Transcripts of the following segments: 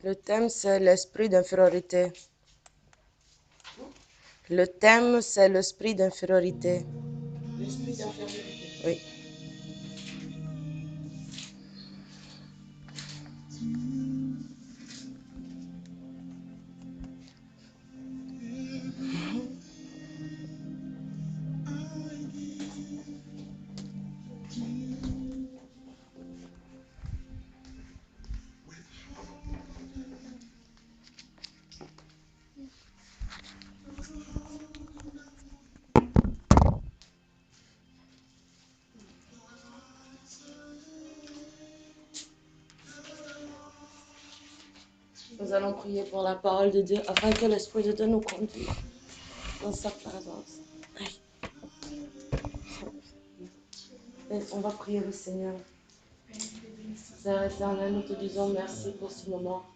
Le thème, c'est l'esprit d'infériorité. Le thème, c'est l'esprit d'infériorité. L'esprit d'infériorité. Oui. Nous allons prier pour la parole de Dieu afin que l'Esprit de Dieu nous conduise dans sa présence. Aïe. Et on va prier le Seigneur. Seigneur éternel, nous te disons merci pour ce moment.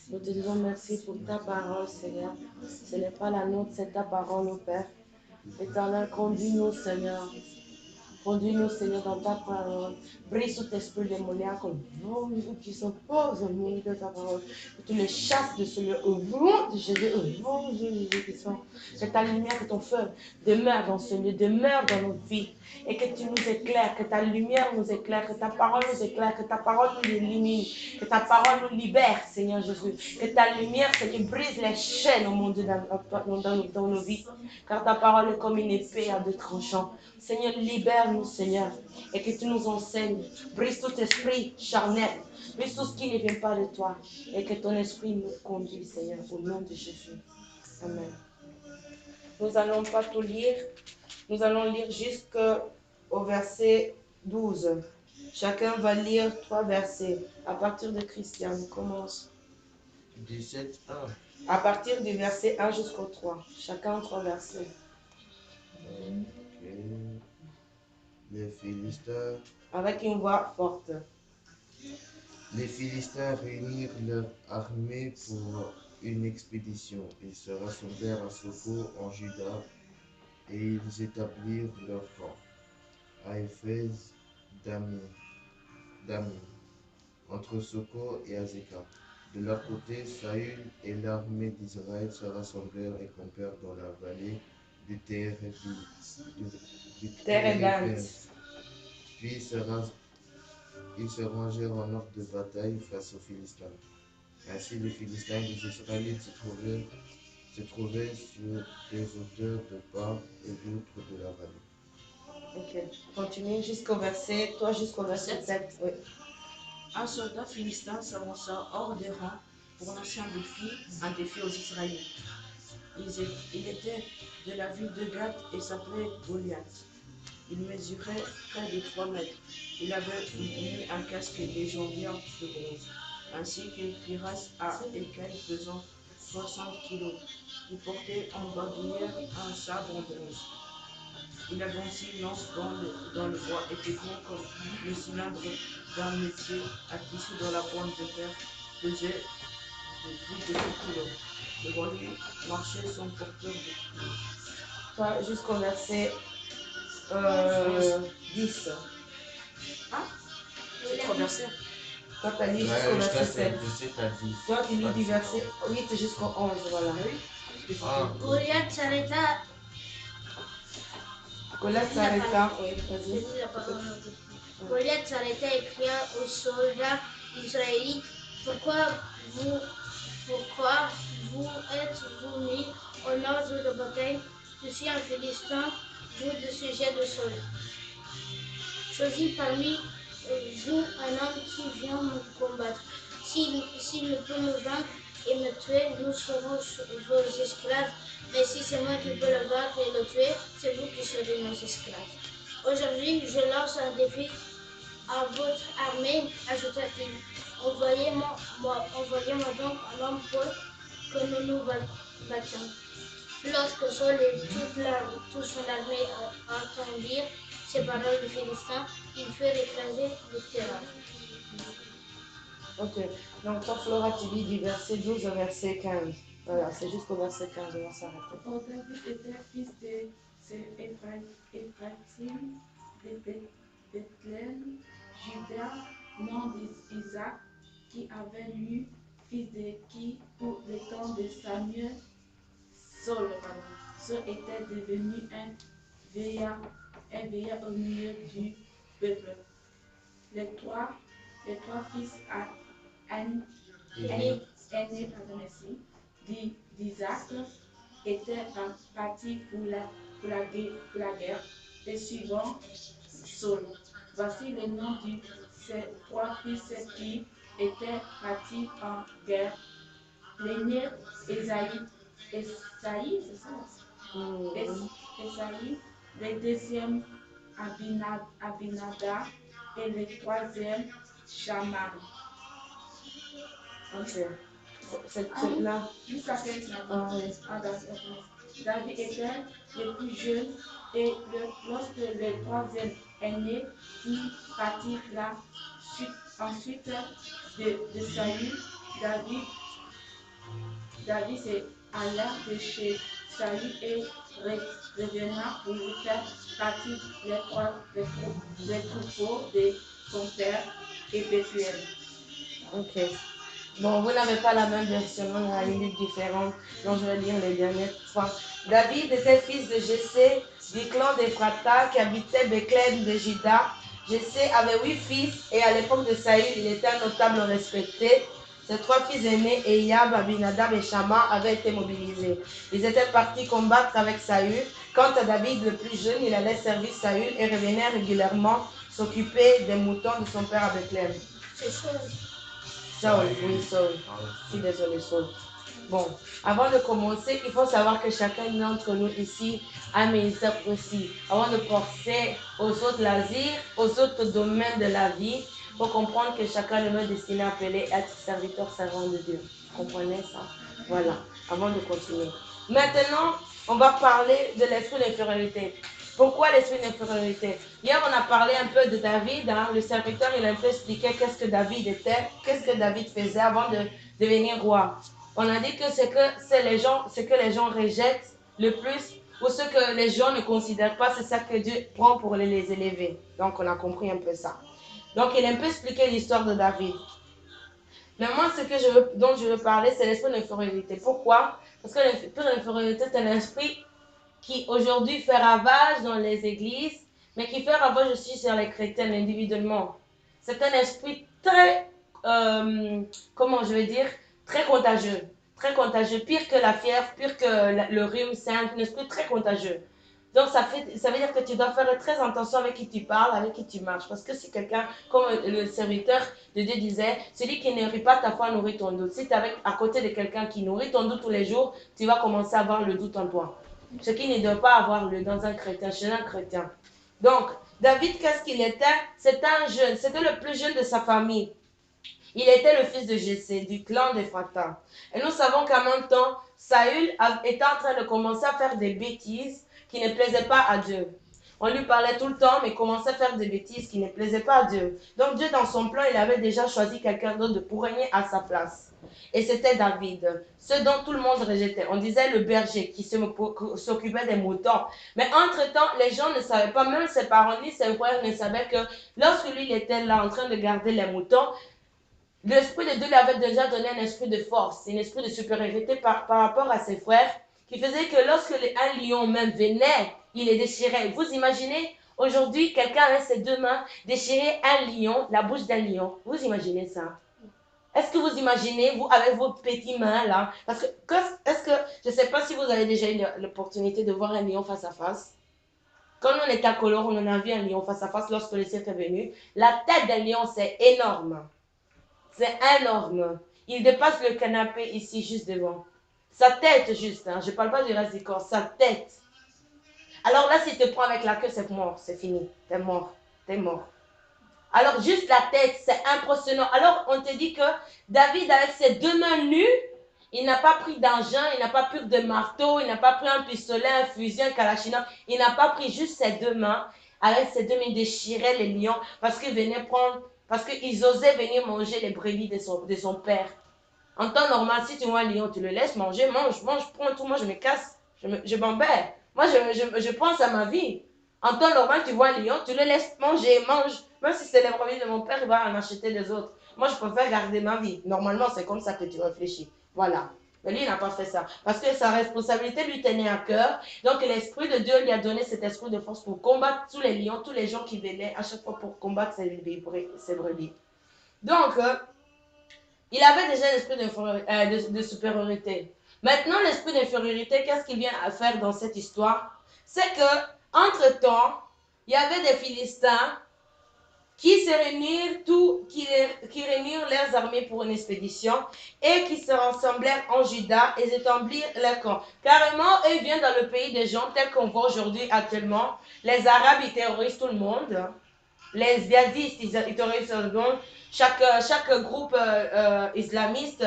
Nous te disons merci pour ta parole, Seigneur. Ce n'est pas la nôtre, c'est ta parole, mon Père. Éternel, conduis-nous, Seigneur. Conduis-nous, Seigneur, dans ta parole. Brise tout esprit démoniaque au nom qui s'oppose au monde de ta parole. Que tu les chasses de ce lieu au nom de Jésus, au nom de Jésus. Que ta lumière, que ton feu demeure dans ce lieu, demeure dans nos vies. Et que tu nous éclaires, que ta lumière nous éclaire, que ta parole nous éclaire, que ta parole nous illumine, que ta parole nous libère, Seigneur Jésus. Que ta lumière, Seigneur, brise les chaînes, au monde dans nos vies. Car ta parole est comme une épée à deux tranchants. Seigneur, libère-nous, Seigneur, et que tu nous enseignes. Brise tout esprit charnel, brise tout ce qui ne vient pas de toi, et que ton esprit nous conduise, Seigneur, au nom de Jésus. Amen. Nous n'allons pas tout lire, nous allons lire jusqu'au verset 12. Chacun va lire 3 versets. À partir de Christian, on commence. 17, 1. À partir du verset 1 jusqu'au 3. Chacun 3 versets. Ok. Les Philistins. Avec une voix forte. Les Philistins réunirent leur armée pour une expédition. Ils se rassemblèrent à Soko en Juda et ils établirent leur camp à Éphèse d'Ami, entre Soko et Azekah. De leur côté, Saül et l'armée d'Israël se rassemblèrent et campèrent dans la vallée du Térébenth. Puis ils se rangèrent en ordre de bataille face aux Philistins. Ainsi, les Philistins et les Israélites se trouvaient sur des hauteurs de part et d'autre de la vallée. Ok. Continue jusqu'au verset 7. Oui. Un soldat philistin s'avança hors des rangs pour lancer un défi aux Israélites. Il était de la ville de Gath et s'appelait Goliath. Il mesurait près de 3 mètres. Il avait mis un casque des jambières de bronze, ainsi qu'une cuirasse à écailles pesant 60 kilos. Il portait en bandoulière un sabre en bronze. Il avait aussi une lance dans le bois, était gros comme le cylindre d'un métier à tissu dont la pointe de fer pesait plus de 2 kilos. Devant lui marchait son porteur de clous. Toi, jusqu'au verset 10. Hein? C'est 3 versets. Toi, tu as lu jusqu'au verset 7. De 7 à 10. Toi, tu lis du verset 8 jusqu'au 11. Voilà. Ah, Goliath s'arrêta. Goliath s'arrêta. Oui, Je vas-y. lis la parole en deux. Goliath s'arrêta et cria aux soldats israélites, pourquoi vous êtes-vous mis en ordre de bataille? Je suis un Philistin, vous de sujet de Saul. Choisis parmi vous un homme qui vient me combattre. S'il ne peut me vaincre et me tuer, nous serons vos esclaves. Mais si c'est moi qui peux le vaincre et le tuer, c'est vous qui serez nos esclaves. Aujourd'hui, je lance un défi à votre armée, ajouta-t-il. Envoyez-moi donc un homme pour que nous nous battions. Lorsque Saul et toute son armée entendirent ces paroles de Philistins, ils furent écrasés de terreur. Ok. Donc, toi, Flora, tu lis du verset 12 au verset 15. Voilà, c'est jusqu'au verset 15, on va s'arrêter. Or David était fils de Éphraïm, de Bethléem, Juda, nom d'Isaac, qui avait eu fils de Ki, pour le temps de Samuel, Saul était devenu un veillard au milieu du peuple. Les trois fils aînés d'Isaac étaient partis pour la guerre, et suivant Saul. Voici le nom de ces trois fils qui étaient partis en guerre. L'aîné Esaïe, c'est ça? Esaïe, le deuxième Abinadab et le troisième Shammah. Ok. C'est là. Jusqu'à quel David était le plus jeune et lorsque le troisième aîné fut parti là, ensuite de Saül, David s'est allé de chez Saül et revena pour lui faire partie les troupeaux de son père et Bethléem. Ok. Bon, vous n'avez pas la même version, on a une Bible différente. Donc, je vais lire les dernières fois. David était fils de Jessé, du clan d'Ephrata, qui habitait Bethléem de Juda. Jessé avait 8 fils, et à l'époque de Saül, il était un notable respecté. Ses 3 fils aînés, Eliab, Abinadab et Shammah, avaient été mobilisés. Ils étaient partis combattre avec Saül. Quant à David, le plus jeune, il allait servir Saül et revenait régulièrement s'occuper des moutons de son père à Bethléem. C'est Saul. Saul, oui, Saul. Je suis désolée, Saul. Bon, avant de commencer, il faut savoir que chacun d'entre nous ici a un ministère précis. Avant de penser aux autres loisirs, aux autres domaines de la vie, il faut comprendre que chacun de nous est destiné à appeler à être serviteur, servant de Dieu. Vous comprenez ça? Voilà, avant de continuer. Maintenant, on va parler de l'esprit d'infériorité. Pourquoi l'esprit d'infériorité? Hier, on a parlé un peu de David. Le serviteur, il a un peu expliqué qu'est-ce que David était, qu'est-ce que David faisait avant de devenir roi. On a dit que ce que les gens rejettent le plus, ou ce que les gens ne considèrent pas, c'est ça que Dieu prend pour les élever. Donc, on a compris un peu ça. Donc, il a un peu expliqué l'histoire de David. Mais moi, dont je veux parler, c'est l'esprit d'infériorité. Pourquoi? Parce que l'esprit d'infériorité, c'est un esprit qui aujourd'hui fait ravage dans les églises, mais qui fait ravage aussi sur les chrétiens individuellement. C'est un esprit très, comment je vais dire, très contagieux, pire que la fièvre, pire que le rhume, c'est un esprit très contagieux. Donc ça veut dire que tu dois faire très attention avec qui tu parles, avec qui tu marches. Parce que si quelqu'un, comme le serviteur de Dieu disait, celui qui ne nourrit pas ta foi nourrit ton doute. Si tu es à côté de quelqu'un qui nourrit ton doute tous les jours, tu vas commencer à avoir le doute en toi. Ce qui ne doit pas avoir lieu dans un chrétien, chez un chrétien. Donc, David, qu'est-ce qu'il était? C'était un jeune, c'était le plus jeune de sa famille. Il était le fils de Jessé, du clan d'Ephrata. Et nous savons qu'en même temps, Saül était en train de commencer à faire des bêtises qui ne plaisaient pas à Dieu. On lui parlait tout le temps, mais il commençait à faire des bêtises qui ne plaisaient pas à Dieu. Donc Dieu, dans son plan, il avait déjà choisi quelqu'un d'autre pour régner à sa place. Et c'était David, ce dont tout le monde rejetait. On disait le berger qui s'occupait des moutons. Mais entre-temps, les gens ne savaient pas, même ses parents ni ses frères ne savaient que lorsque lui il était là en train de garder les moutons, l'Esprit de Dieu lui avait déjà donné un esprit de force, un esprit de supériorité par rapport à ses frères, qui faisait que lorsque un lion même venait, il les déchirait. Vous imaginez, aujourd'hui, quelqu'un avec ses 2 mains déchirer un lion, la bouche d'un lion. Vous imaginez ça? Est-ce que vous imaginez, vous, avec vos petites mains là, parce que, je ne sais pas si vous avez déjà eu l'opportunité de voir un lion face à face. Quand on était à Color, on en a vu un lion face à face lorsque le cirque est venu. La tête d'un lion, c'est énorme. C'est énorme. Il dépasse le canapé ici, juste devant. Sa tête, juste. Hein. Je ne parle pas du reste du corps. Sa tête. Alors là, s'il te prend avec la queue, c'est mort. C'est fini. T'es mort. T'es mort. Alors, juste la tête, c'est impressionnant. Alors, on te dit que David, avec ses 2 mains nues, il n'a pas pris d'engin, il n'a pas pris de marteau, il n'a pas pris un pistolet, un fusil, un kalachnikov. Il n'a pas pris juste ses 2 mains. Avec ses 2 mains, il déchirait les lions parce qu'ils osaient venir manger les brebis de son père. En temps normal, si tu vois un lion, tu le laisses manger, mange, prends tout, moi je me casse, je m'embête. Moi, je pense à ma vie. En temps normal, tu vois un lion, tu le laisses manger, mange. Même si c'est les brebis de mon père, il va en acheter des autres. moi je préfère garder ma vie. Normalement, c'est comme ça que tu réfléchis. Voilà. Mais lui, il n'a pas fait ça. Parce que sa responsabilité lui tenait à cœur. Donc, l'Esprit de Dieu lui a donné cet esprit de force pour combattre tous les lions, tous les gens qui venaient à chaque fois pour combattre ses brebis. Donc, il avait déjà l'esprit de supériorité. Maintenant, l'esprit d'infériorité, qu'est-ce qu'il vient à faire dans cette histoire? C'est que, entre-temps, il y avait des Philistins qui réunirent leurs armées pour une expédition et qui se rassemblèrent en Juda et établirent leur camp. Carrément, eux viennent dans le pays des gens tels qu'on voit aujourd'hui actuellement. Les Arabes, ils terrorisent tout le monde. Les djihadistes, ils terrorisent tout le monde. Chaque groupe islamiste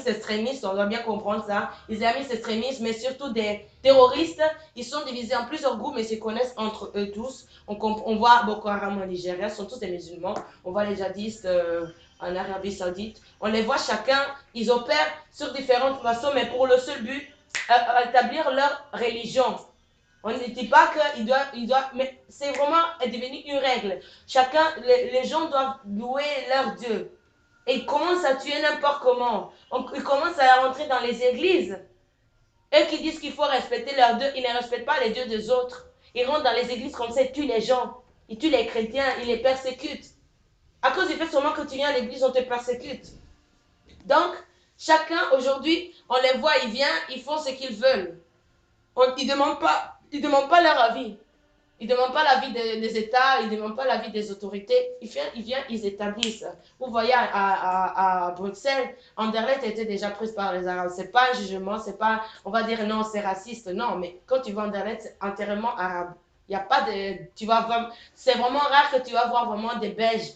extrémiste, on doit bien comprendre ça, islamistes extrémistes, mais surtout des terroristes, ils sont divisés en plusieurs groupes, mais ils se connaissent entre eux tous. On voit Boko Haram en Nigeria, ce sont tous des musulmans. On voit les djihadistes en Arabie Saoudite. On les voit chacun, ils opèrent sur différentes façons, mais pour le seul but, établir leur religion. On ne dit pas qu'il doit, mais c'est vraiment devenu une règle. Chacun, les gens doivent louer leur Dieu. Et ils commencent à tuer n'importe comment. Ils commencent à rentrer dans les églises. Eux qui disent qu'il faut respecter leur Dieu, ils ne respectent pas les dieux des autres. Ils rentrent dans les églises comme ça, ils tuent les gens. Ils tuent les chrétiens, ils les persécutent. À cause du fait seulement que tu viens à l'église, on te persécute. Donc, chacun aujourd'hui, on les voit, ils viennent, ils font ce qu'ils veulent. Ils ne demandent pas leur avis. Ils ne demandent pas l'avis des États, ils ne demandent pas l'avis des autorités. Ils viennent, ils établissent. Vous voyez, à Bruxelles, Anderlecht était déjà prise par les Arabes. Ce n'est pas un jugement, c'est pas, on va dire non, c'est raciste. Non, mais quand tu vas à Anderlecht, c'est entièrement arabe. Il n'y a pas de. C'est vraiment rare que tu vas voir vraiment des Belges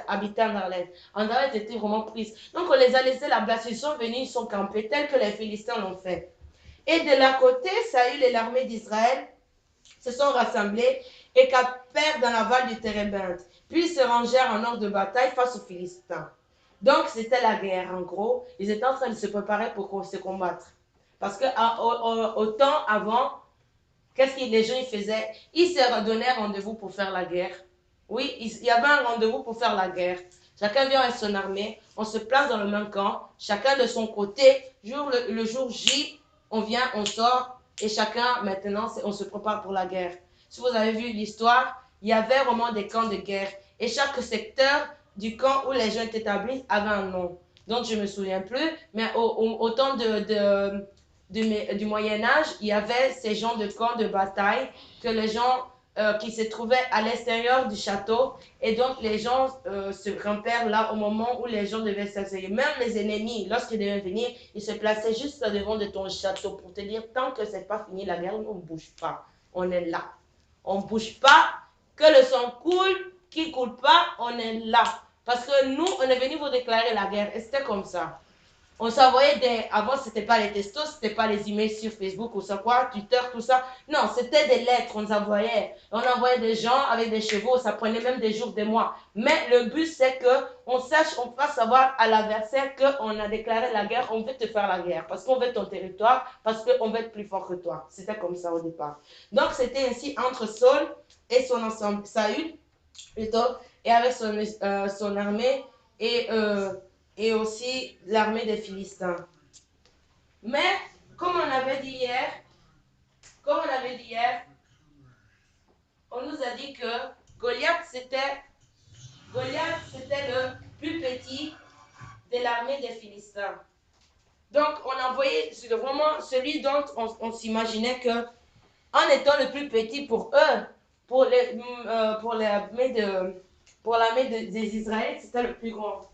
habitant Anderlecht. Anderlecht était vraiment prise. Donc on les a laissés là-bas. Ils sont venus, ils sont campés, tels que les Philistins l'ont fait. Et de leur côté, Saül et l'armée d'Israël se sont rassemblés et campèrent dans la vallée du Térébinthe. Puis ils se rangèrent en ordre de bataille face aux Philistins. Donc c'était la guerre en gros. Ils étaient en train de se préparer pour se combattre. Parce qu'au temps avant, qu'est-ce que les gens faisaient? Ils se donnaient rendez-vous pour faire la guerre. Oui, il y avait un rendez-vous pour faire la guerre. Chacun vient avec son armée, on se place dans le même camp, chacun de son côté. Le jour J, on vient, on sort, et chacun, maintenant, on se prépare pour la guerre. Si vous avez vu l'histoire, il y avait vraiment des camps de guerre. Et chaque secteur du camp où les gens étaient établis avait un nom. Donc, je ne me souviens plus, mais au temps du Moyen-Âge, il y avait ces genres de camps de bataille que les gens qui se trouvaient à l'extérieur du château. Et donc, les gens se repèrent là au moment où les gens devaient s'asseoir. Même les ennemis, lorsqu'ils devaient venir, ils se plaçaient juste devant de ton château pour te dire, tant que ce n'est pas fini la guerre, on ne bouge pas. On est là. On ne bouge pas. Que le sang coule, qu'il ne coule pas, on est là. Parce que nous, on est venu vous déclarer la guerre. Et c'était comme ça. On s'envoyait des... Avant, ce n'était pas les textos, ce n'était pas les emails sur Facebook ou ça quoi, Twitter, tout ça. Non, c'était des lettres, on envoyait. On envoyait des gens avec des chevaux, ça prenait même des jours, des mois. Mais le but, c'est qu'on sache, on fasse savoir à l'adversaire qu'on a déclaré la guerre, on veut te faire la guerre. Parce qu'on veut ton territoire, parce qu'on veut être plus fort que toi. C'était comme ça au départ. Donc, c'était ainsi entre Saül et son ensemble, Saül, plutôt, et avec son armée et aussi l'armée des Philistins. Mais, comme on avait dit hier, on nous a dit que Goliath, c'était le plus petit de l'armée des Philistins. Donc, on a envoyé vraiment celui dont on s'imaginait que, en étant le plus petit pour eux, pour l'armée des Israélites, c'était le plus grand.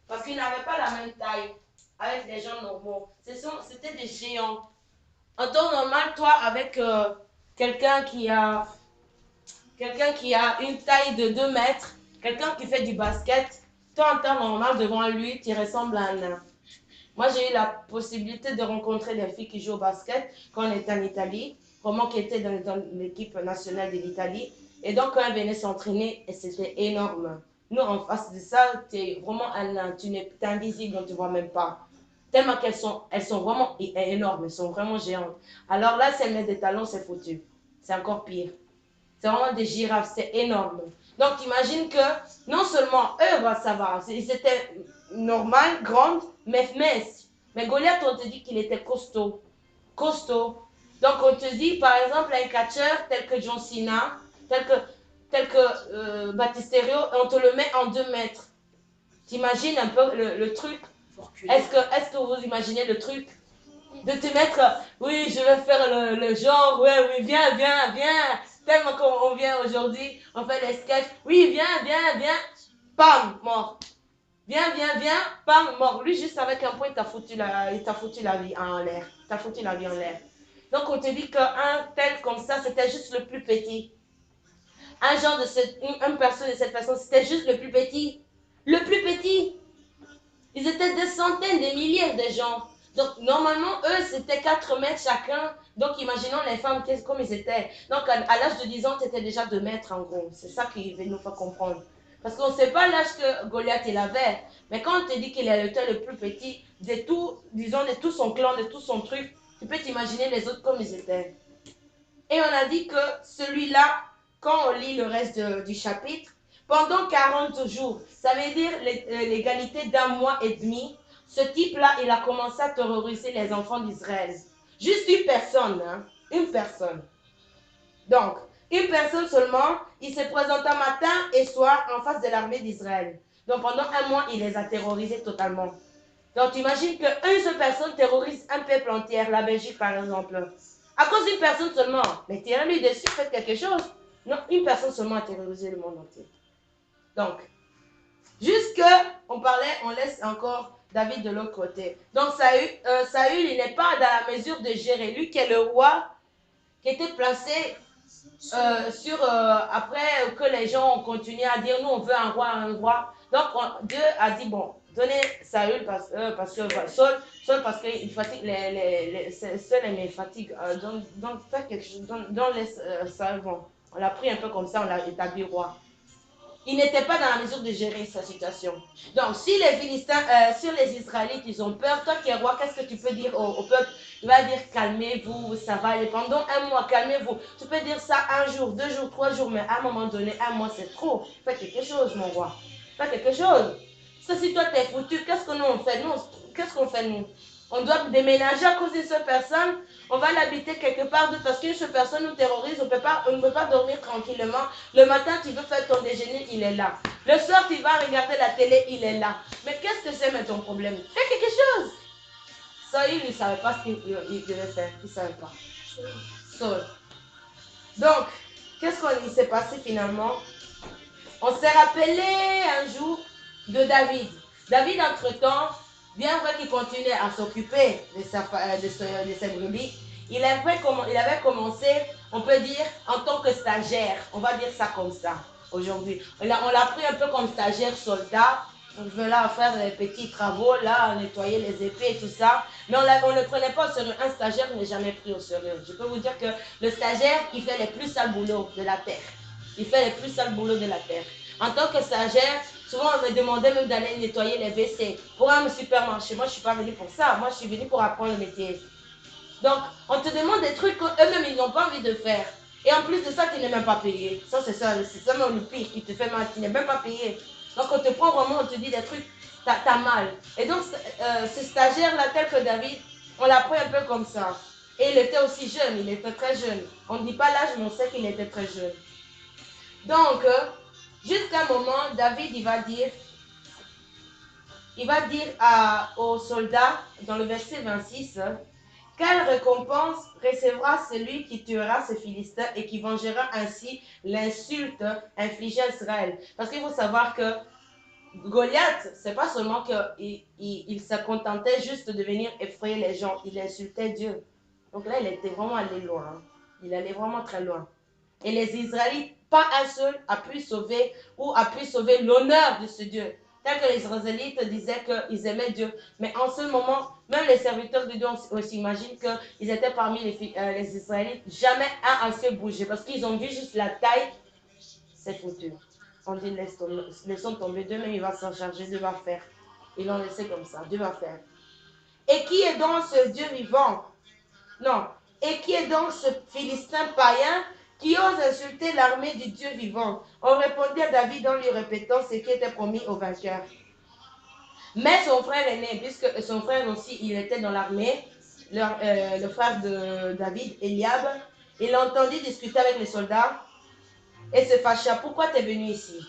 Parce qu'ils n'avaient pas la même taille avec les gens normaux. C'était des géants. En temps normal, toi, avec quelqu'un qui a une taille de 2 mètres, quelqu'un qui fait du basket, toi, en temps normal, devant lui, tu ressembles à un nain. Moi, j'ai eu la possibilité de rencontrer des filles qui jouent au basket quand on était en Italie, vraiment qui étaient dans l'équipe nationale de l'Italie. Et donc, quand elles venaient s'entraîner, c'était énorme. Nous, en face de ça, tu es vraiment un nain. Tu es invisible, on ne te voit même pas. Tellement qu'elles sont vraiment énormes, elles sont vraiment géantes. Alors là, si elles mettent des talons, c'est foutu. C'est encore pire. C'est vraiment des girafes, c'est énorme. Donc imagine que non seulement eux, ça va, ils étaient normal, grandes, mais minces. Mais Goliath, on te dit qu'il était costaud. Costaud. Donc on te dit, par exemple, un catcheur tel que John Cena, tel que Battisterio, on te le met en 2 mètres. T'imagines un peu le truc? Est-ce que vous imaginez le truc? De te mettre, oui, je vais faire le genre, oui, viens. Tellement qu'on vient aujourd'hui, on fait les sketchs. Oui, viens. Pam, mort. Viens, pam, mort. Lui, juste avec un point, il t'a foutu la vie en l'air. Donc, on te dit qu'un tel comme ça, c'était juste le plus petit. Un genre une personne de cette façon, c'était juste le plus petit. Le plus petit. Ils étaient des centaines, des milliers de gens. Donc, normalement, eux, c'était 4 mètres chacun. Donc, imaginons les femmes comme ils étaient. Donc, à l'âge de 10 ans, tu étais déjà 2 mètres en gros. C'est ça qu'il veut nous faire comprendre. Parce qu'on ne sait pas l'âge que Goliath il avait. Mais quand on te dit qu'il était le plus petit de tout, disons, de tout son clan, de tout son truc, tu peux t'imaginer les autres comme ils étaient. Et on a dit que celui-là, quand on lit le reste du chapitre, pendant 40 jours, ça veut dire l'égalité d'un mois et demi, ce type-là, il a commencé à terroriser les enfants d'Israël. Juste une personne, hein? Une personne. Donc, une personne seulement, il se présenta matin et soir en face de l'armée d'Israël. Donc, pendant 1 mois, il les a terrorisés totalement. Donc, tu imagines qu'une seule personne terrorise un peuple entier, la Belgique par exemple. À cause d'une personne seulement. Mais tirez-lui dessus, faites quelque chose. Non, une personne seulement a terrorisé le monde entier. Donc, on laisse encore David de l'autre côté. Donc, Saül, il n'est pas dans la mesure de gérer. Lui qui est le roi, qui était placé après que les gens ont continué à dire, nous on veut un roi. Donc, Dieu a dit, bon, donnez Saül parce que Saul parce qu'il fatigue Saul mais il fatigue. Donc, faites quelque chose, laisse Saül, bon. On l'a pris un peu comme ça, on l'a établi roi. Il n'était pas dans la mesure de gérer sa situation. Donc, si les Philistins, sur les Israélites, ils ont peur, toi qui es roi, qu'est-ce que tu peux dire au peuple? Il va dire, calmez-vous, ça va aller. Pendant 1 mois, calmez-vous. Tu peux dire ça 1 jour, 2 jours, 3 jours, mais à un moment donné, 1 mois, c'est trop. Fais quelque chose, mon roi. Fais quelque chose. Parce que si toi, t'es foutu, qu'est-ce que nous, on fait? Qu'est-ce qu'on fait, nous? On doit déménager à cause d'une seule personne. On va l'habiter quelque part parce qu'une seule personne nous terrorise. On ne peut pas dormir tranquillement. Le matin, tu veux faire ton déjeuner, il est là. Le soir, tu vas regarder la télé, il est là. Mais qu'est-ce que c'est ton problème? Fais quelque chose. Saül, il ne savait pas ce qu'il devait faire. Il ne savait pas. Saul. Donc, qu'est-ce qu'il s'est passé finalement? On s'est rappelé un jour de David. David, entre-temps, bien vrai qu'il continuait à s'occuper de ses brebis, il avait commencé, on peut dire, en tant que stagiaire. On va dire ça comme ça, aujourd'hui. On l'a pris un peu comme stagiaire soldat. On venait là faire des petits travaux, là, nettoyer les épées et tout ça. Mais on ne le prenait pas au sérieux. Un stagiaire n'est jamais pris au sérieux. Je peux vous dire que le stagiaire, il fait les plus sales boulots de la terre. Il fait les plus sales boulots de la terre. En tant que stagiaire, souvent on me demandait même d'aller nettoyer les WC pour un supermarché. Moi, je ne suis pas venue pour ça. Moi, je suis venue pour apprendre le métier. Donc, on te demande des trucs qu'eux-mêmes, ils n'ont pas envie de faire. Et en plus de ça, tu n'es même pas payé. Ça, c'est ça même le pire qui te fait mal. Tu n'es même pas payé. Donc, on te prend vraiment, on te dit des trucs, t'as mal. Et donc, ce stagiaire-là, tel que David, on l'a pris un peu comme ça. Et il était aussi jeune, il était très jeune. On ne dit pas l'âge, mais on sait qu'il était très jeune. Donc, jusqu'à un moment, David, il va dire aux soldats, dans le verset 26, « Quelle récompense recevra celui qui tuera ce Philistin et qui vengera ainsi l'insulte infligée à Israël ?» Parce qu'il faut savoir que Goliath, c'est pas seulement qu'il se contentait juste de venir effrayer les gens, il insultait Dieu. Donc là, il était vraiment allé loin. Il allait vraiment très loin. Et les Israélites, pas un seul a pu sauver l'honneur de ce Dieu. Tel que les Israélites disaient qu'ils aimaient Dieu. Mais en ce moment, même les serviteurs de Dieu, on s'imagine qu'ils étaient parmi les Israélites. Jamais un a su bouger parce qu'ils ont vu juste la taille. C'est foutu. On dit laissons tomber. Dieu même il va s'en charger. Dieu va faire. Ils l'ont laissé comme ça. Dieu va faire. Et qui est donc ce Dieu vivant? Non. Et qui est donc ce Philistin païen qui ose insulter l'armée du Dieu vivant. On répondit à David en lui répétant ce qui était promis au vainqueur. Mais son frère aîné, puisque son frère aussi, il était dans l'armée, le frère de David, Eliab, il l'entendit discuter avec les soldats et se fâcha. Pourquoi tu es venu ici?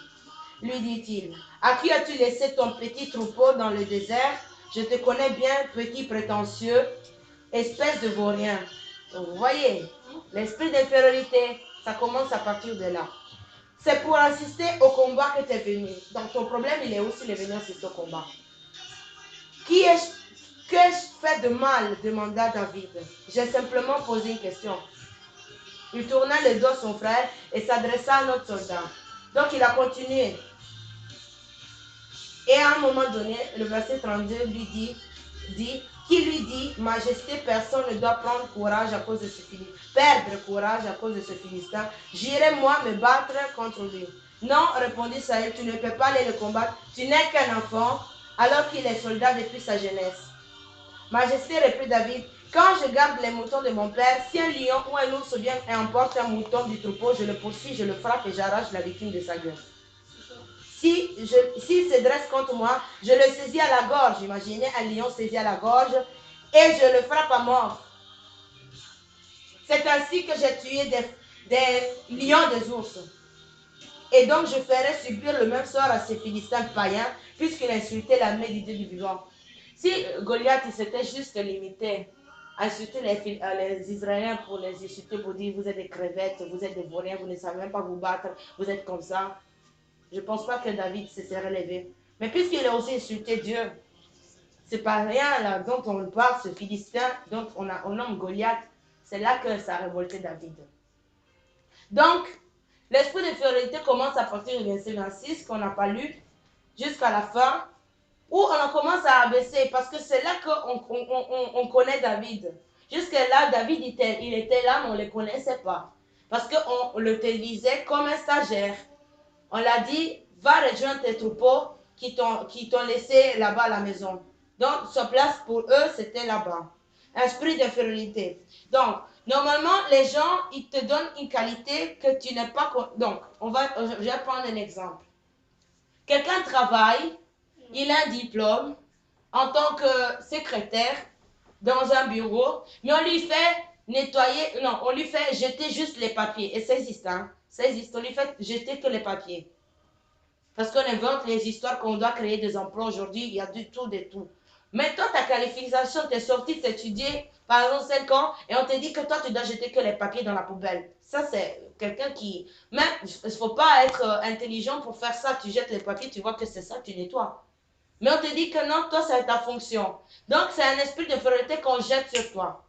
Lui dit-il. À qui as-tu laissé ton petit troupeau dans le désert? Je te connais bien, petit prétentieux, espèce de vaurien. Donc, vous voyez, l'esprit d'infériorité, ça commence à partir de là. C'est pour assister au combat que tu es venu. Donc ton problème, il est aussi de venir assister au combat. Qu'ai-je fait de mal? Demanda David. J'ai simplement posé une question. Il tourna le dos à son frère et s'adressa à notre soldat. Donc il a continué. Et à un moment donné, le verset 32 lui dit, Majesté, personne ne doit prendre courage à cause de ce Philistin, perdre courage à cause de ce Philistin. J'irai moi me battre contre lui. Non, répondit Saül, tu ne peux pas aller le combattre. Tu n'es qu'un enfant, alors qu'il est soldat depuis sa jeunesse. Majesté, reprit David, quand je garde les moutons de mon père, si un lion ou un ours vient et emporte un mouton du troupeau, je le poursuis, je le frappe et j'arrache la victime de sa gueule. S'il se dresse contre moi, je le saisis à la gorge. Imaginez un lion saisi à la gorge et je le frappe à mort. C'est ainsi que j'ai tué des lions, des ours. Et donc je ferai subir le même sort à ces Philistins païens, puisqu'il insultait l'armée du Dieu du vivant. Si Goliath s'était juste limité à insulter les Israéliens pour les insulter, pour dire vous êtes des crevettes, vous êtes des vauriens, vous ne savez même pas vous battre, vous êtes comme ça. Je ne pense pas que David se serait levé. Mais puisqu'il a aussi insulté Dieu, c'est pas rien là dont on parle, ce Philistin, dont on nomme Goliath, c'est là que ça a révolté David. Donc, l'esprit d'infériorité commence à partir du verset 26 qu'on n'a pas lu, jusqu'à la fin, où on commence à abaisser, parce que c'est là qu'on connaît David. Jusque-là, David il était là, mais on ne le connaissait pas. Parce qu'on le télévisait comme un stagiaire. On l'a dit, va rejoindre tes troupeaux qui t'ont laissé là-bas à la maison. Donc, sa place pour eux, c'était là-bas. Esprit d'infériorité. Donc, normalement, les gens, ils te donnent une qualité que tu n'es pas... Donc, je vais prendre un exemple. Quelqu'un travaille, il a un diplôme en tant que secrétaire dans un bureau, mais on lui fait nettoyer, non, on lui fait jeter juste les papiers. Et ça existe, hein? Ça existe, on lui fait jeter que les papiers. Parce qu'on invente les histoires qu'on doit créer des emplois aujourd'hui, il y a du tout, de tout. Mais toi, ta qualification, tu es sorti d'étudier, par exemple, 5 ans, et on te dit que toi, tu dois jeter que les papiers dans la poubelle. Ça, c'est quelqu'un qui... Même, il ne faut pas être intelligent pour faire ça. Tu jettes les papiers, tu vois que c'est ça, tu nettoies. Mais on te dit que non, toi, c'est ta fonction. Donc, c'est un esprit d'infériorité qu'on jette sur toi.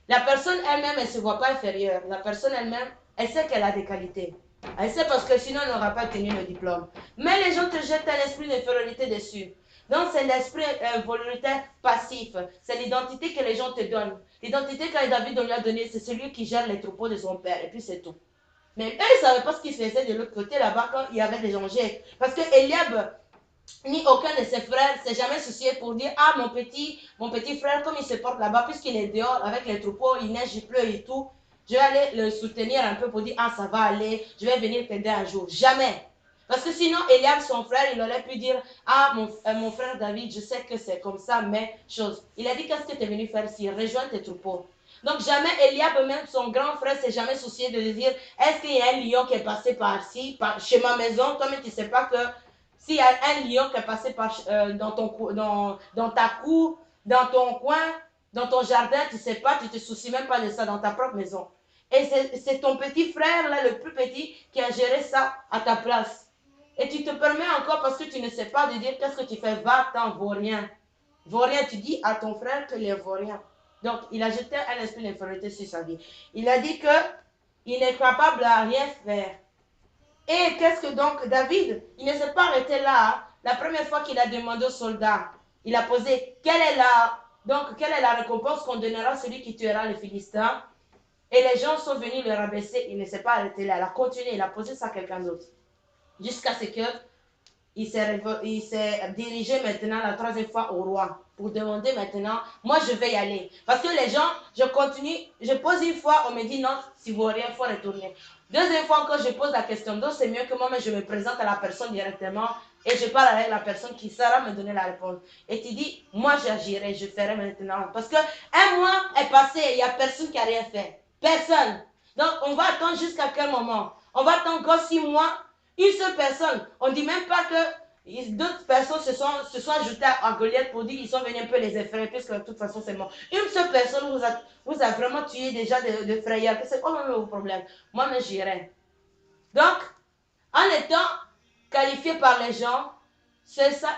La personne elle-même, elle ne se voit pas inférieure. La personne elle-même, elle sait qu'elle a des qualités. Elle sait parce que sinon, elle n'aura pas tenu le diplôme. Mais les gens te jettent un esprit d'infériorité dessus. Donc, c'est l'esprit volontaire passif. C'est l'identité que les gens te donnent. L'identité que David lui a donnée, c'est celui qui gère les troupeaux de son père. Et puis, c'est tout. Mais eux, ils ne savaient pas ce qu'ils faisaient de l'autre côté, là-bas, quand il y avait des dangers. Parce que Eliab, ni aucun de ses frères s'est jamais soucié pour dire, ah, mon petit frère, comme il se porte là-bas, puisqu'il est dehors avec les troupeaux, il neige, il pleut et tout, je vais aller le soutenir un peu pour dire, ah, ça va aller, je vais venir t'aider un jour. Jamais. Parce que sinon, Eliab, son frère, il aurait pu dire, ah, mon frère David, je sais que c'est comme ça, mais chose. Il a dit, qu'est-ce que tu es venu faire ici? Rejoins tes troupeaux. Donc, jamais Eliab, même son grand frère, s'est jamais soucié de dire, est-ce qu'il y a un lion qui est passé par-ci, chez ma maison, toi, mais tu ne sais pas que s'il y a un lion qui est passé dans ta cour, dans ton coin, dans ton jardin, tu ne sais pas, tu ne te soucies même pas de ça dans ta propre maison. Et c'est ton petit frère, là, le plus petit, qui a géré ça à ta place. Et tu te permets encore, parce que tu ne sais pas, de dire qu'est-ce que tu fais, va-t'en, vaurien. Vaurien, tu dis à ton frère que les vauriens. Donc, il a jeté un esprit d'infériorité sur sa vie. Il a dit qu'il n'est capable à rien faire. Et qu'est-ce que donc David, il ne s'est pas arrêté là. La première fois qu'il a demandé aux soldats, il a posé quelle est la récompense qu'on donnera à celui qui tuera les Philistins. Et les gens sont venus le rabaisser. Il ne s'est pas arrêté là. Il a continué, il a posé ça à quelqu'un d'autre. Jusqu'à ce que il s'est dirigé maintenant la troisième fois au roi pour demander maintenant, moi je vais y aller. Parce que les gens, je continue, je pose une fois, on me dit non, si vous rien, il faut retourner. Deuxième fois encore, je pose la question, donc c'est mieux que moi, mais je me présente à la personne directement et je parle avec la personne qui saura me donner la réponse. Et tu dis, moi j'agirai, je ferai maintenant. Parce que un mois est passé, il n'y a personne qui a rien fait. Personne. Donc on va attendre jusqu'à quel moment? On va attendre encore 6 mois. Une seule personne. On ne dit même pas que d'autres personnes se sont ajoutées à Goliath pour dire qu'ils sont venus un peu les effrayer, puisque de toute façon c'est mort. Une seule personne vous a vraiment tué déjà de frayeur. C'est quoi même vos problèmes? Moi-même j'irai. Donc, en étant qualifié par les gens, cela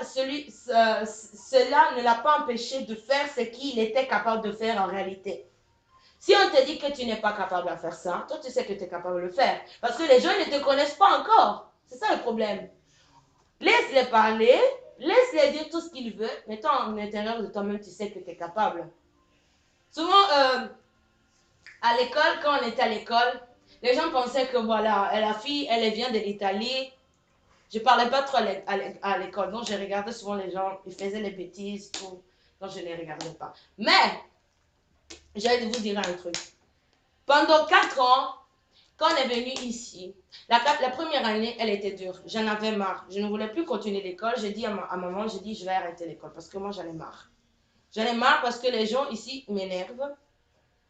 ne l'a pas empêché de faire ce qu'il était capable de faire en réalité. Si on te dit que tu n'es pas capable de faire ça, toi tu sais que tu es capable de le faire. Parce que les gens ne te connaissent pas encore. C'est ça le problème. Laisse-les parler, laisse-les dire tout ce qu'ils veulent, mais toi, en l'intérieur de toi-même, tu sais que tu es capable. Souvent, à l'école, quand on était à l'école, les gens pensaient que voilà, la fille, elle vient de l'Italie. Je ne parlais pas trop à l'école, donc je regardais souvent les gens, ils faisaient les bêtises, tout, donc je ne les regardais pas. Mais, j'ai de vous dire un truc. Pendant 4 ans, quand on est venu ici, la première année, elle était dure. J'en avais marre. Je ne voulais plus continuer l'école. J'ai dit à maman, j'ai dit, je vais arrêter l'école parce que moi, j'en ai marre. J'en ai marre parce que les gens ici m'énervent.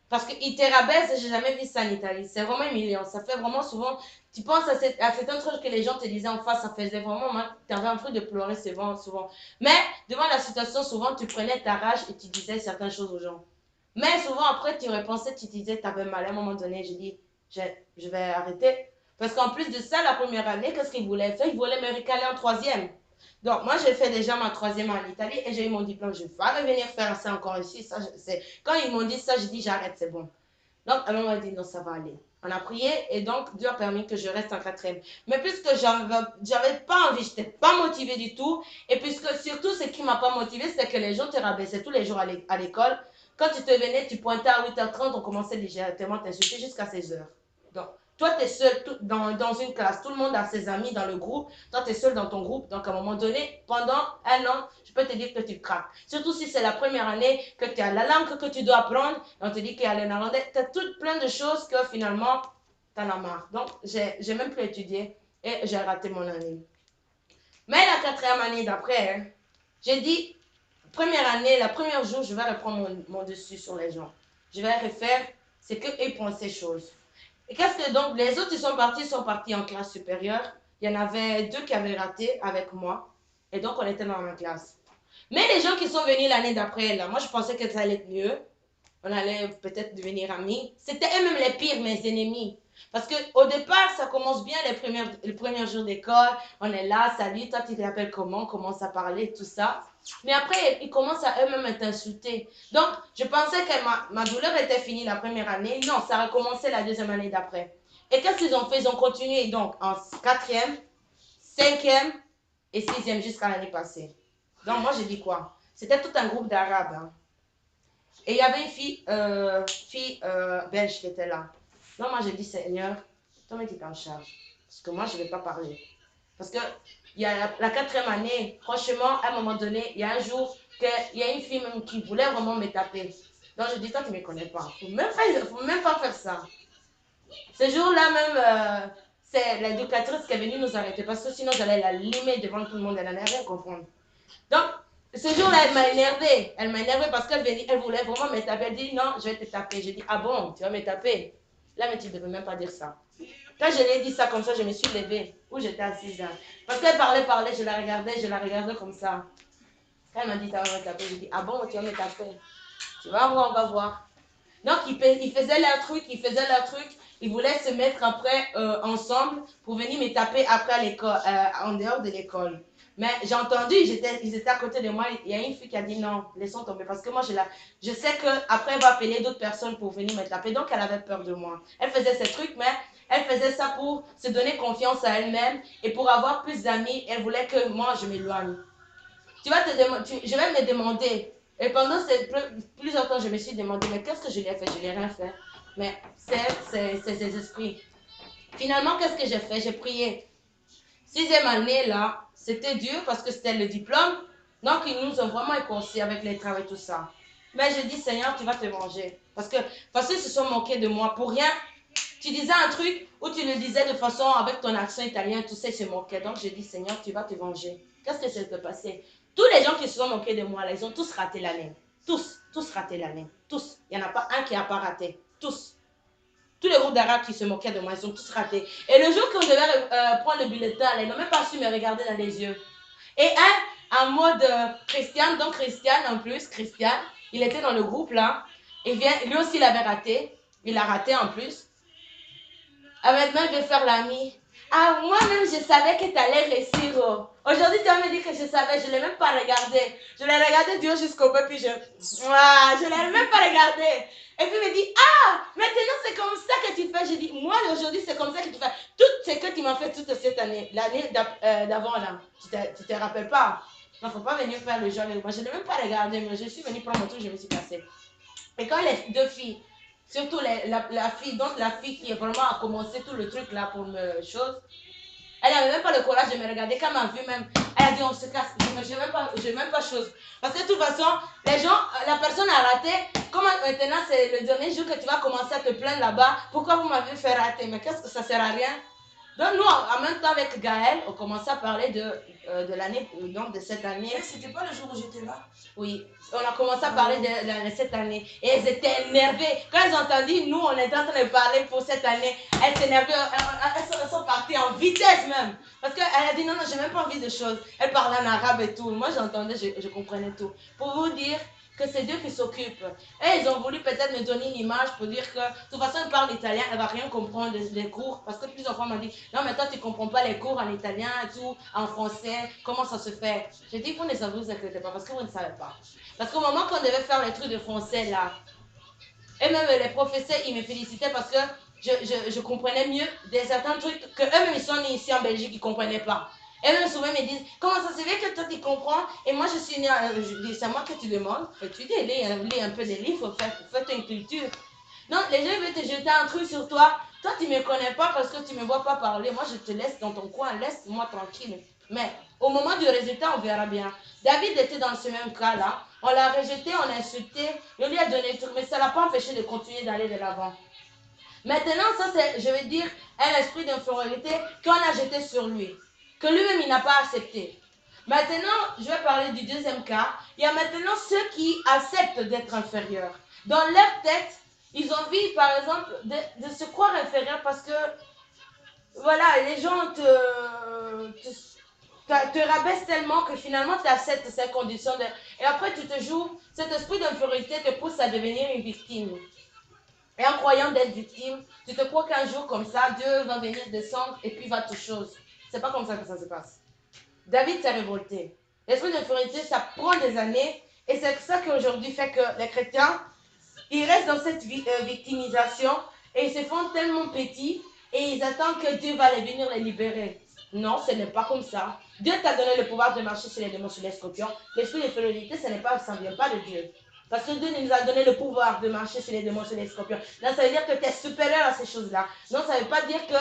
Parce qu'ils te rabaissent, j'ai jamais vu ça en Italie. C'est vraiment humiliant. Ça fait vraiment souvent, tu penses à certains trucs que les gens te disaient en face, ça faisait vraiment mal. Tu avais envie de pleurer souvent. Mais devant la situation, souvent, tu prenais ta rage et tu disais certaines choses aux gens. Mais souvent, après, tu repensais, tu disais, tu avais mal. À un moment donné, j'ai dit, je vais arrêter. Parce qu'en plus de ça, la première année, qu'est-ce qu'ils voulaient faire? Ils voulaient me recaler en 3e. Donc, moi, j'ai fait déjà ma 3e en Italie et j'ai eu mon diplôme. Je ne vais pas revenir faire ça encore ici. Ça, quand ils m'ont dit ça, j'ai dit, j'arrête, c'est bon. Donc, elle m'a dit, non, ça va aller. On a prié et donc, Dieu a permis que je reste en 4e. Mais puisque j'avais pas envie, je n'étais pas motivée du tout. Et puisque surtout, ce qui ne m'a pas motivée, c'est que les gens te rabaissaient tous les jours à l'école. Quand tu te venais, tu pointais à 8h30, on commençait directement à t'insulter jusqu'à 16h. Donc, toi, tu es seul dans une classe. Tout le monde a ses amis dans le groupe. Toi, tu es seul dans ton groupe. Donc, à un moment donné, pendant 1 an, je peux te dire que tu craques. Surtout si c'est la première année, que tu as la langue que tu dois apprendre. On te dit qu'il y a le néerlandais. Tu as tout plein de choses que finalement, tu en as marre. Donc, j'ai même plus étudié et j'ai raté mon année. Mais la 4e année d'après, j'ai dit, première année, la première jour, je vais reprendre mon dessus sur les gens. Je vais refaire ce qu'ils pensent ces choses. Et qu'est-ce que donc, les autres, ils sont partis en classe supérieure. Il y en avait 2 qui avaient raté avec moi. Et donc, on était dans la même classe. Mais les gens qui sont venus l'année d'après, là, moi, je pensais que ça allait être mieux. On allait peut-être devenir amis. C'était eux-mêmes les pires, mes ennemis. Parce qu'au départ, ça commence bien les premiers jours d'école. On est là, salut, toi, tu t'appelles comment? On commence à parler, tout ça. Mais après, ils commencent à eux-mêmes t'insulter. Donc, je pensais que ma douleur était finie la première année. Non, ça a recommencé la 2e année d'après. Et qu'est-ce qu'ils ont fait? Ils ont continué donc en 4e, 5e et 6e jusqu'à l'année passée. Donc, moi, j'ai dit quoi? C'était tout un groupe d'Arabes. Hein. Et il y avait une fille belge qui était là. Donc, moi, j'ai dit, Seigneur, toi, tu t'en charge. Parce que moi, je ne vais pas parler. Parce que il y a la 4e année, franchement, à un moment donné, il y a un jour qu'il y a une fille même qui voulait vraiment me taper. Donc, je dis, toi, tu ne me connais pas. Il ne faut même pas faire ça. Ce jour-là même, c'est l'éducatrice qui est venue nous arrêter. Parce que sinon, j'allais la limer devant tout le monde. Elle n'allait rien comprendre. Donc, ce jour-là, elle m'a énervée. Elle m'a énervée parce qu'elle voulait vraiment me taper. Elle dit, non, je vais te taper. J'ai dit, ah bon, tu vas me taper? Là, mais tu ne devais même pas dire ça. Quand je lui ai dit ça comme ça, je me suis levée. Où j'étais assise là. Parce qu'elle parlait, je la regardais comme ça. Quand elle m'a dit, tu vas me taper, j'ai dit, ah bon, tu vas me taper? Tu vas voir, on va voir. Donc, ils faisaient leur truc. Ils voulaient se mettre après ensemble pour venir me taper après à l'école, en dehors de l'école. Mais j'ai entendu, ils étaient à côté de moi. Il y a une fille qui a dit non, laissons tomber. Parce que moi, je sais qu'après, elle va appeler d'autres personnes pour venir me taper. Donc, elle avait peur de moi. Elle faisait ces trucs, mais elle faisait ça pour se donner confiance à elle-même et pour avoir plus d'amis. Elle voulait que moi, je m'éloigne. Je vais me demander. Et pendant plusieurs temps, je me suis demandé, mais qu'est-ce que je lui ai fait? Je lui ai rien fait. Mais c'est ces esprits. Finalement, qu'est-ce que j'ai fait? J'ai prié. 6e année, là, c'était dur parce que c'était le diplôme. Donc, ils nous ont vraiment éconcés avec les travaux et tout ça. Mais je dis, Seigneur, tu vas te venger. Parce qu'ils se sont moqués de moi pour rien. Tu disais un truc où tu le disais de façon avec ton accent italien, tout ça, ils se moquaient. Donc, je dis, Seigneur, tu vas te venger. Qu'est-ce que ça peut passer? Tous les gens qui se sont moqués de moi, là, ils ont tous raté l'année. Tous raté l'année. Tous. Il n'y en a pas un qui n'a pas raté. Tous. Tous les groupes d'Arabes qui se moquaient de moi, ils ont tous raté. Et le jour qu'on devait prendre le bulletin, là, ils n'ont même pas su me regarder dans les yeux. Et en mode Christiane, donc Christiane en plus, Christiane, il était dans le groupe là. Et lui aussi, il avait raté. Il a raté en plus. Maintenant, il veut faire l'ami. Ah, moi-même, je savais que tu allais réussir. Oh. Aujourd'hui, tu vas me dire que je savais. Je ne l'ai même pas regardé. Je l'ai regardé du haut jusqu'au bas, puis je ne l'ai même pas regardé. Et puis, il me dit, ah, maintenant, c'est comme ça que tu fais. Je dis, moi, aujourd'hui, c'est comme ça que tu fais. Tout ce que tu m'as fait toute cette année, l'année d'avant, là, tu te rappelles pas. Il ne faut pas venir faire le jeu avec moi. Je ne l'ai même pas regardé, mais je suis venue prendre mon truc, je me suis passée. Et quand les deux filles, surtout la fille, donc la fille qui est vraiment a commencé tout le truc là pour me chose, elle n'avait même pas le courage de me regarder. Quand elle m'a vu même, elle a dit on se casse. Je n'ai même pas chose. Parce que de toute façon, les gens, la personne a raté. Comment maintenant c'est le dernier jour que tu vas commencer à te plaindre là-bas? Pourquoi vous m'avez fait rater? Mais qu'est-ce que ça sert à rien? Donc nous, en même temps avec Gaël, on commençait à parler de l'année, donc de cette année. Et c'était pas le jour où j'étais là? Oui, on a commencé à parler de cette année. Et elles étaient énervées. Quand elles ont entendu, nous, on était en train de parler pour cette année, elles s'énervaient, elles sont parties en vitesse même. Parce qu'elle a dit non, j'ai même pas envie de choses. Elle parlait en arabe et tout. Moi, j'entendais, je comprenais tout. Pour vous dire que c'est Dieu qui s'occupe. Et ils ont voulu peut-être me donner une image pour dire que, de toute façon, elle parle italien, elle va rien comprendre des cours. Parce que plusieurs fois, on m'a dit, non, mais toi, tu comprends pas les cours en italien et tout, en français, comment ça se fait? J'ai dit, vous ne vous inquiétez pas, parce que vous ne savez pas. Parce qu'au moment qu'on devait faire les trucs de français, là, et même les professeurs, ils me félicitaient parce que je comprenais mieux certains trucs que eux-mêmes, ils sont nés ici en Belgique, ils ne comprenaient pas. Et même souvent, ils me disent, comment ça se fait que toi, tu comprends? Et moi, je suis née, je dis, c'est à moi que tu demandes. Étudier, lis un peu des livres, fais une culture. Non, les gens veulent te jeter un truc sur toi. Toi, tu ne me connais pas parce que tu ne me vois pas parler. Moi, je te laisse dans ton coin, laisse-moi tranquille. Mais au moment du résultat, on verra bien. David était dans ce même cas-là. On l'a rejeté, on l'a insulté, on lui a donné le truc, mais ça ne l'a pas empêché de continuer d'aller de l'avant. Maintenant, ça, c'est, je veux dire, un esprit d'infériorité qu'on a jeté sur lui, que lui-même, il n'a pas accepté. Maintenant, je vais parler du deuxième cas. Il y a maintenant ceux qui acceptent d'être inférieurs. Dans leur tête, ils ont envie, par exemple, de se croire inférieurs parce que, voilà, les gens te rabaissent tellement que finalement, tu acceptes ces conditions. Et après, tu te joues, cet esprit d'infériorité te pousse à devenir une victime. Et en croyant d'être victime, tu te crois qu'un jour comme ça, Dieu va venir descendre et puis va tout chose. C'est pas comme ça que ça se passe. David s'est révolté. L'esprit d'infériorité, ça prend des années. Et c'est ça qu'aujourd'hui fait que les chrétiens, ils restent dans cette victimisation et ils se font tellement petits et ils attendent que Dieu va venir les libérer. Non, ce n'est pas comme ça. Dieu t'a donné le pouvoir de marcher sur les démons, sur les scorpions. L'esprit d'infériorité, ça ne vient pas de Dieu. Parce que Dieu nous a donné le pouvoir de marcher sur les démons, sur les scorpions. Là, ça veut dire que tu es supérieur à ces choses-là. Non, ça ne veut pas dire que,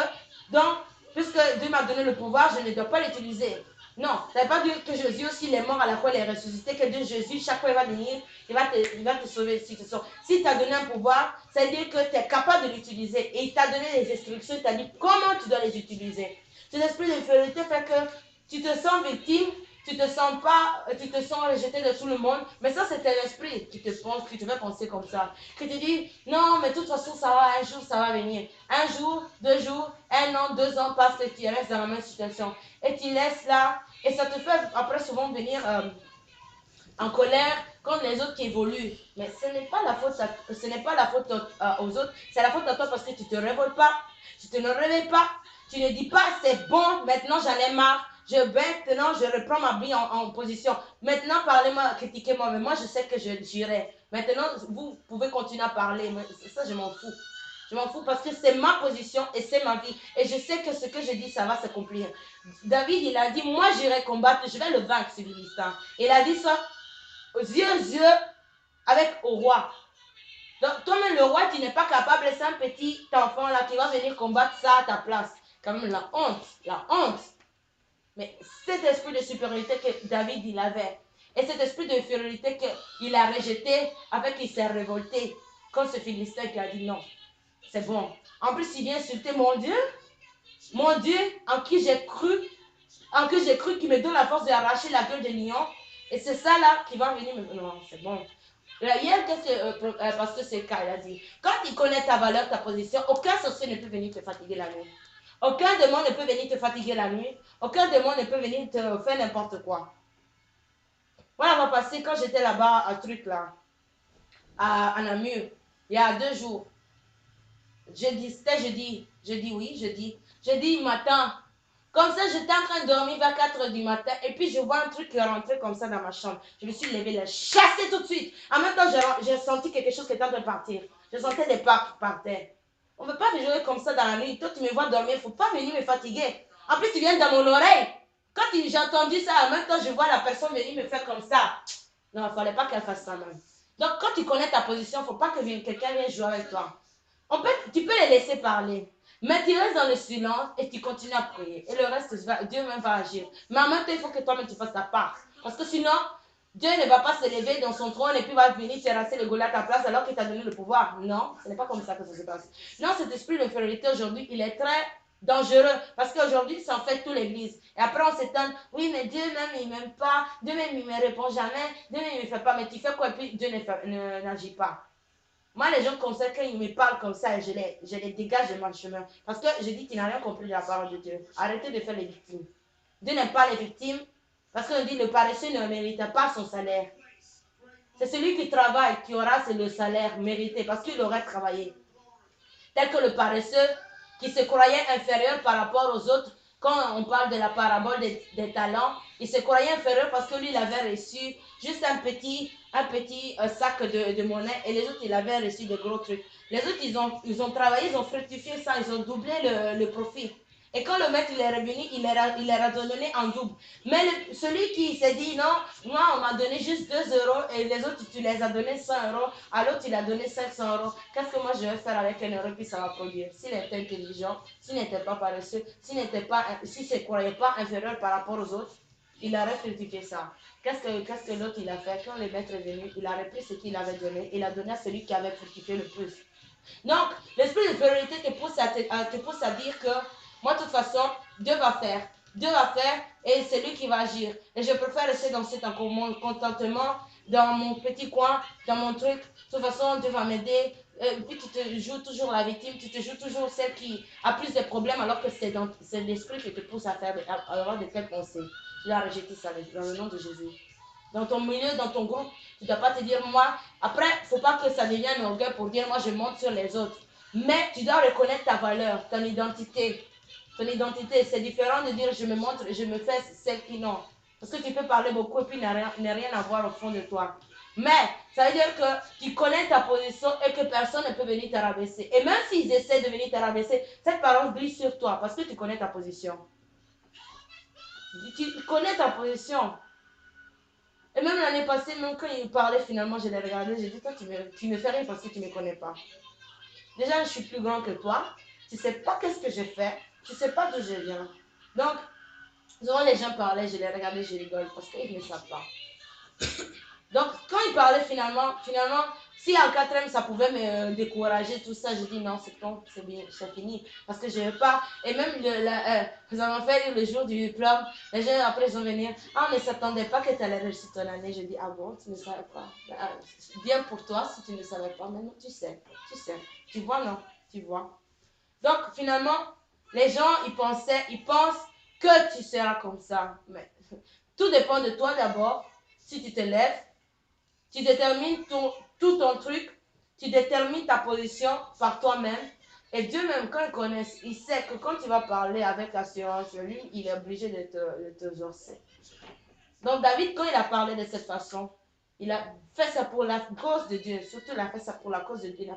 donc, puisque Dieu m'a donné le pouvoir, je ne dois pas l'utiliser. Non, ça ne veut pas dire que Jésus aussi, il est mort à la croix, il est ressuscité, que Dieu, Jésus, chaque fois il va venir, il va te sauver. Si tu as donné un pouvoir, ça veut dire que tu es capable de l'utiliser. Et il t'a donné les instructions, il t'a dit comment tu dois les utiliser. Cet esprit d'infériorité fait que tu te sens victime, tu te sens rejeté de tout le monde, mais ça c'est un esprit qui te fait penser comme ça, qui te dit non mais de toute façon ça va, un jour ça va venir, un jour, 2 jours, 1 an, 2 ans passent et tu restes dans la même situation et tu laisses là et ça te fait après souvent venir en colère contre les autres qui évoluent, mais ce n'est pas la faute aux autres, c'est la faute à toi parce que tu ne te révoltes pas, tu ne te réveilles pas, tu ne dis pas c'est bon, maintenant j'en ai marre. Maintenant, je reprends ma vie en position. Maintenant, parlez-moi, critiquez-moi, mais moi, je sais que j'irai. Maintenant, vous pouvez continuer à parler, mais ça, je m'en fous. Je m'en fous parce que c'est ma position et c'est ma vie. Et je sais que ce que je dis, ça va s'accomplir. David, il a dit, moi, j'irai combattre, je vais le vaincre, ce Philistin. Il a dit ça aux yeux avec au roi. Donc, toi-même, le roi, tu n'es pas capable, c'est un petit enfant là qui va venir combattre ça à ta place. Quand même, la honte, la honte. Mais cet esprit de supériorité que David, il avait, et cet esprit d'infériorité qu'il a rejeté, avec qu'il s'est révolté, comme ce Philistin qui a dit non, c'est bon. En plus, il vient insulter mon Dieu en qui j'ai cru qu'il me donne la force d'arracher la gueule des lions. Et c'est ça là qui va venir me... Non, c'est bon. Hier, qu'est-ce que parce que c'est le cas, il a dit, quand il connaît ta valeur, ta position, aucun sorcier ne peut venir te fatiguer la nuit. Aucun démon ne peut venir te fatiguer la nuit. Aucun démon ne peut venir te faire n'importe quoi. Voilà, on va passer quand j'étais là-bas, à truc là, à Namur, il y a 2 jours. C'était jeudi. Jeudi matin. Comme ça, j'étais en train de dormir vers 4 h du matin. Et puis, je vois un truc qui est rentré comme ça dans ma chambre. Je me suis levée, le chassé tout de suite. En même temps, j'ai senti quelque chose qui était en train de partir. Je sentais des pas qui partaient. On ne peut pas me jouer comme ça dans la nuit. Toi, tu me vois dormir. Il ne faut pas venir me fatiguer. En plus, tu viens dans mon oreille. Quand j'ai entendu ça, en même temps, je vois la personne venir me faire comme ça. Non, il ne fallait pas qu'elle fasse ça même. Donc, quand tu connais ta position, il ne faut pas que quelqu'un vienne jouer avec toi. Tu peux les laisser parler. Mais tu restes dans le silence et tu continues à prier. Et le reste, Dieu même va agir. Mais en même temps, il faut que toi-même tu fasses ta part. Parce que sinon, Dieu ne va pas se lever dans son trône et puis va venir terrasser le Goliath à ta place alors qu'il t'a donné le pouvoir. Non, ce n'est pas comme ça que ça se passe. Non, cet esprit d'infériorité aujourd'hui, il est très dangereux. Parce qu'aujourd'hui, ça en fait toute l'église. Et après, on s'étonne, oui, mais Dieu même, il ne m'aime pas. Dieu même, il ne me répond jamais. Dieu même, il ne me fait pas. Mais tu fais quoi et puis Dieu n'agit pas. Moi, les gens comme ça, quand ils me parlent comme ça, je les dégage de mon chemin. Parce que je dis qu'ils n'ont rien compris de la parole de Dieu. Arrêtez de faire les victimes. Dieu n'aime pas les victimes. Parce qu'on dit le paresseux ne mérite pas son salaire. C'est celui qui travaille qui aura le salaire mérité parce qu'il aurait travaillé. Tel que le paresseux qui se croyait inférieur par rapport aux autres. Quand on parle de la parabole des talents, il se croyait inférieur parce que lui, il avait reçu juste un petit sac de monnaie et les autres, il avait reçu de gros trucs. Les autres, ils ont travaillé, ils ont fructifié ça, ils ont doublé le profit. Et quand le maître il est revenu, il leur a donné en double. Mais celui qui s'est dit, non, moi, on m'a donné juste 2 € et les autres, tu les as donné 100 €, à l'autre, il a donné 500 €. Qu'est-ce que moi, je vais faire avec 1 € puis ça va produire? S'il était intelligent, s'il n'était pas paresseux, s'il ne se croyait pas inférieur par rapport aux autres, il aurait fructifié ça. Qu'est-ce que l'autre, il a fait? Quand le maître est venu, il a repris ce qu'il avait donné, il a donné à celui qui avait fructifié le plus. Donc, l'esprit de supériorité te pousse à dire que moi, de toute façon, Dieu va faire. Dieu va faire et c'est lui qui va agir. Et je préfère rester dans cet contentement, dans mon petit coin, dans mon truc. De toute façon, Dieu va m'aider. Puis tu te joues toujours la victime, tu te joues toujours celle qui a plus de problèmes alors que c'est l'esprit qui te pousse à avoir de telles pensées. Tu dois rejeter ça dans le nom de Jésus. Dans ton milieu, dans ton groupe, tu ne dois pas te dire moi. Après, il ne faut pas que ça devienne un orgueil pour dire moi je monte sur les autres. Mais tu dois reconnaître ta valeur, ton identité. Ton identité, c'est différent de dire je me montre, je me fais celle qui non. Parce que tu peux parler beaucoup et puis n'a rien à voir au fond de toi. Mais ça veut dire que tu connais ta position et que personne ne peut venir te rabaisser. Et même s'ils essaient de venir te rabaisser, cette parole glisse sur toi parce que tu connais ta position. Tu connais ta position. Et même l'année passée, même quand il parlait finalement, je l'ai regardé, j'ai dit toi tu me fais rire parce que tu ne me connais pas. Déjà, je suis plus grand que toi. Tu ne sais pas qu'est-ce que j'ai fait. Tu ne sais pas d'où je viens. Donc, souvent les gens parlaient, je les regardais, je rigole parce qu'ils ne savent pas. Donc, quand ils parlaient finalement, si en 4e ça pouvait me décourager, tout ça, je dis non, c'est bon, c'est fini. Parce que je ne veux pas. Et même, nous avons fait le jour du diplôme, les gens après ils ont venu, ah, on ne s'attendait pas que tu allais réussir ton année. Je dis, ah bon, tu ne savais pas. Bien pour toi si tu ne savais pas, maintenant tu sais. Tu vois, non, tu vois. Donc, finalement, les gens, ils pensent que tu seras comme ça. Mais tout dépend de toi d'abord. Si tu te lèves, tu détermines tout ton truc, tu détermines ta position par toi-même. Et Dieu même, quand il connaît, il sait que quand tu vas parler avec assurance, lui, il est obligé de te exaucer. Donc David, quand il a parlé de cette façon, il a fait ça pour la cause de Dieu. Surtout, il a fait ça pour la cause de Dieu. Il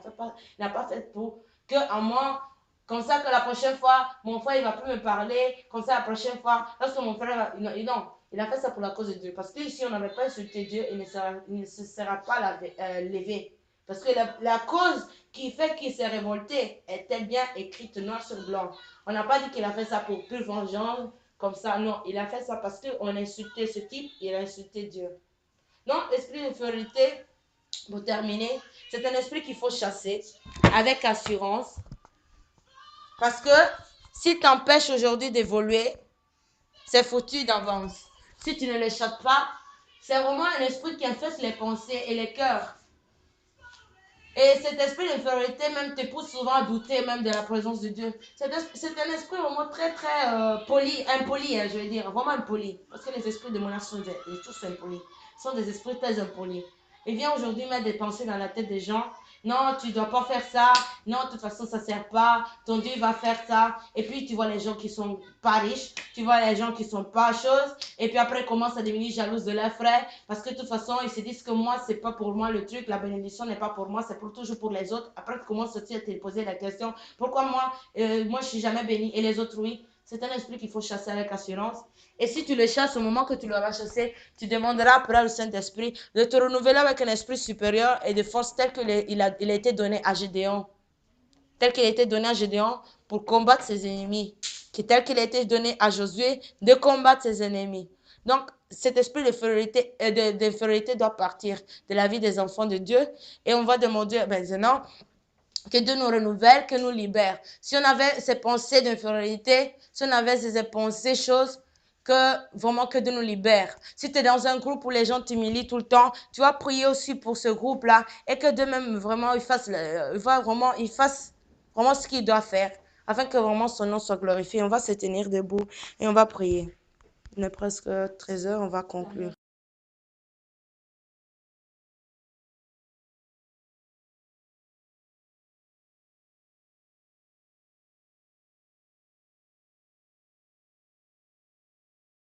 n'a pas fait pour que en moi, comme ça que la prochaine fois, mon frère, il ne va plus me parler. Comme ça, la prochaine fois, lorsque mon frère va... Non, il a fait ça pour la cause de Dieu. Parce que si on n'avait pas insulté Dieu, il ne se sera pas levé. Parce que la cause qui fait qu'il s'est révolté était bien écrite noir sur blanc. On n'a pas dit qu'il a fait ça pour pure vengeance, comme ça. Non, il a fait ça parce qu'on a insulté ce type, il a insulté Dieu. Donc, l'esprit d'infériorité, pour terminer, c'est un esprit qu'il faut chasser avec assurance. Parce que si t'empêches aujourd'hui d'évoluer, c'est foutu d'avance. Si tu ne le chasses pas, c'est vraiment un esprit qui infeste les pensées et les cœurs. Et cet esprit d'infériorité même te pousse souvent à douter même de la présence de Dieu. C'est un esprit vraiment très impoli, je veux dire, vraiment impoli. Parce que les esprits de monarque sont tous impolis. Ce sont des esprits très impolis. Il vient aujourd'hui mettre des pensées dans la tête des gens. Non, tu ne dois pas faire ça. Non, de toute façon, ça ne sert pas. Ton Dieu va faire ça. Et puis, tu vois les gens qui ne sont pas riches. Tu vois les gens qui ne sont pas choses. Et puis après, ils commencent à devenir jalouses de leurs frères. Parce que de toute façon, ils se disent que moi, ce n'est pas pour moi le truc. La bénédiction n'est pas pour moi. C'est toujours pour les autres. Après, tu commences aussi à te poser la question. Pourquoi moi, je ne suis jamais béni et les autres, oui. C'est un esprit qu'il faut chasser avec assurance. Et si tu le chasses, au moment que tu l'auras chassé, tu demanderas après au Saint-Esprit de te renouveler avec un esprit supérieur et de force tel qu'il a été donné à Gédéon. Tel qu'il a été donné à Gédéon pour combattre ses ennemis. Tel qu'il a été donné à Josué de combattre ses ennemis. Donc, cet esprit d'infériorité doit partir de la vie des enfants de Dieu. Et on va demander maintenant que Dieu nous renouvelle, que nous libère. Si on avait ces pensées d'infériorité, si on avait ces pensées choses, que Dieu nous libère. Si tu es dans un groupe où les gens t'humilient tout le temps, tu vas prier aussi pour ce groupe-là et que Dieu même vraiment, il fasse vraiment ce qu'il doit faire afin que vraiment son nom soit glorifié. On va se tenir debout et on va prier. Il est presque 13h, on va conclure.